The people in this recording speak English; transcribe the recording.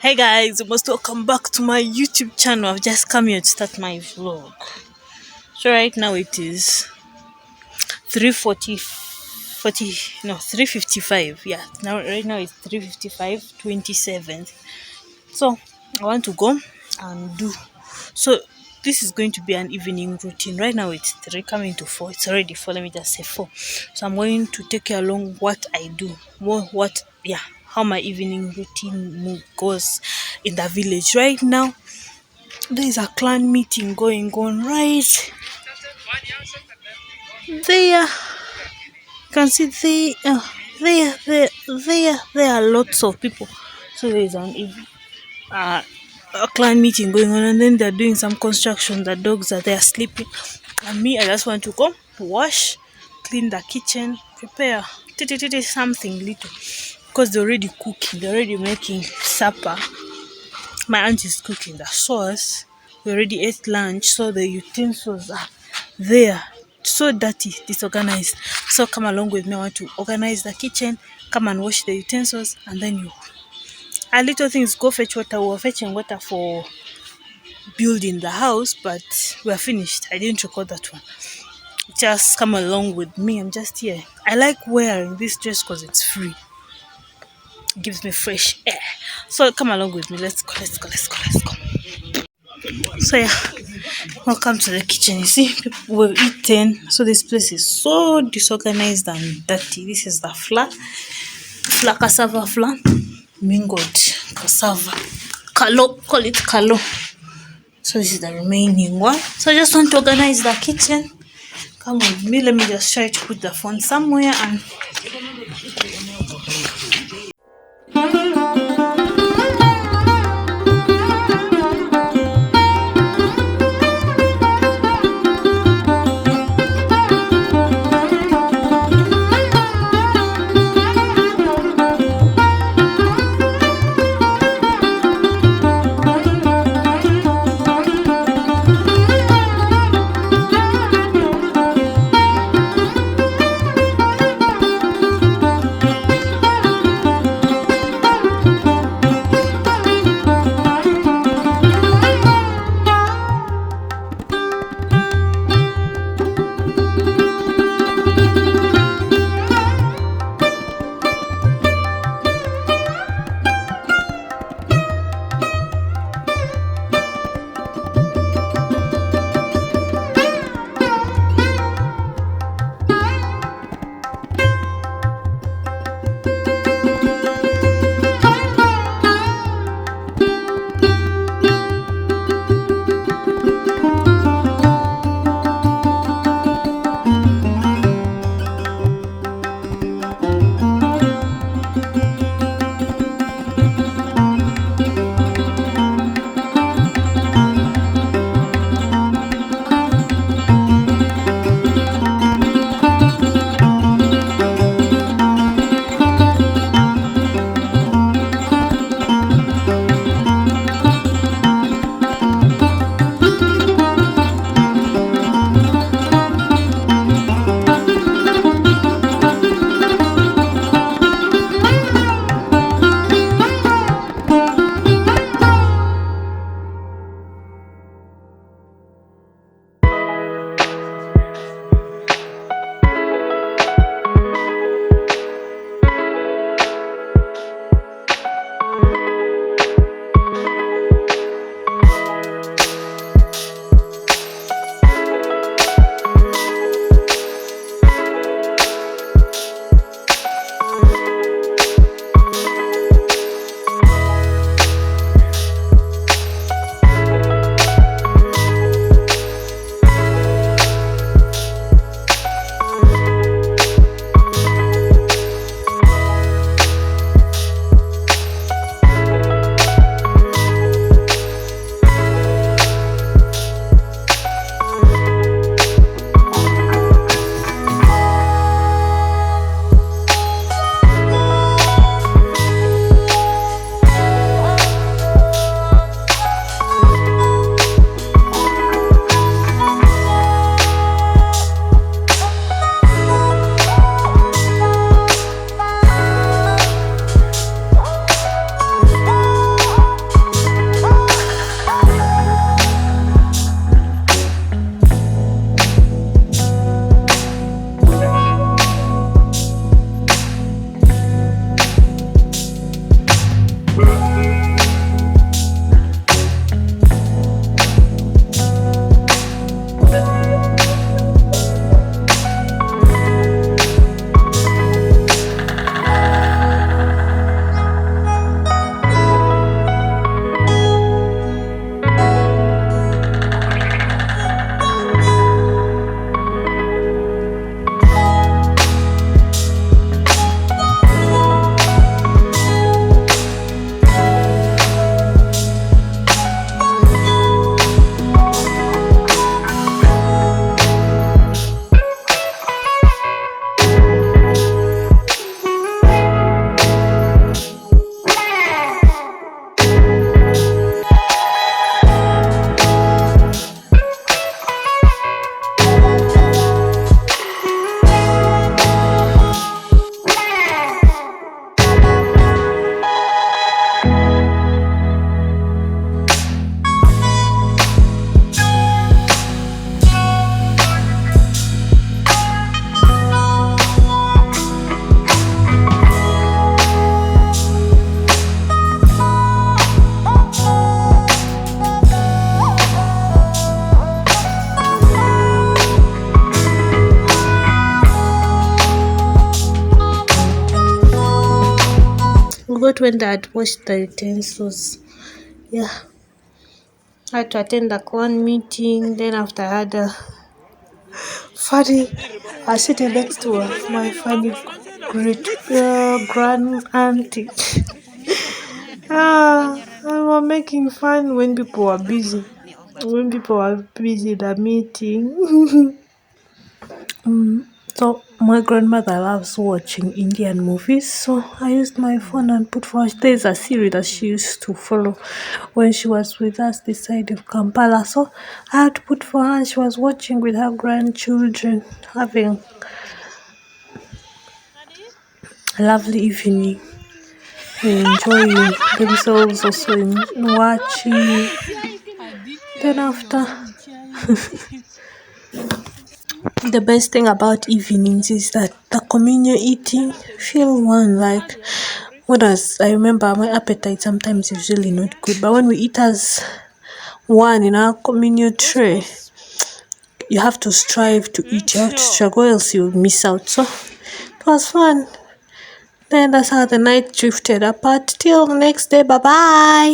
Hey guys, you must welcome back to my YouTube channel. I've just come here to start my vlog. So right now it is 3:40, 40, no 3:55. Yeah, now right now it's 3:55, 27th. So I want to go and do. So this is going to be an evening routine. Right now it's 3 coming to 4. It's already 4. Let me just say 4. So I'm going to take you along what I do. What yeah, how my evening routine goes in the village. Right now there is a clan meeting going on right there. You can see there are lots of people. So there is uh, a clan meeting going on, and then they're doing some construction. The dogs are there sleeping, and me, I just want to go wash, clean the kitchen, prepare something little because they're already cooking, they're already making supper. My aunt is cooking the sauce. We already ate lunch, so the utensils are there. So dirty, disorganized. So come along with me. I want to organize the kitchen, come and wash the utensils, and then you a little things go fetch water. We were fetching water for building the house, but we're finished. I didn't record that one. Just come along with me. I'm just here. I like wearing this dress because it's free. It gives me fresh air. So come along with me. Let's go, let's go, let's go, let's go. So yeah, welcome to the kitchen. You see, people were eating. So this place is so disorganized and dirty. This is the flour cassava flour, mingled cassava, kalo, call it kalo. So this is the remaining one. So I just want to organize the kitchen. Come with me. Let me just try to put the phone somewhere and We got when Dad washed the utensils. Yeah, I had to attend the clan meeting. Then after I had a funny, I was sitting next to my funny great grand auntie. And we're making fun when people were busy. When people were busy in the meeting. So my grandmother loves watching Indian movies, so I used my phone and put for there's a series that she used to follow when she was with us this side of Kampala. So I had to put for her and she was watching with her grandchildren, having a lovely evening, enjoying themselves also in watching. Then after the best thing about evenings is that the communion eating feel one like when I remember my appetite sometimes is really not good, but when we eat as one in our communion tray, you have to strive to eat, you have to struggle, else you'll miss out. So it was fun. Then that's how the night drifted apart till the next day. Bye bye.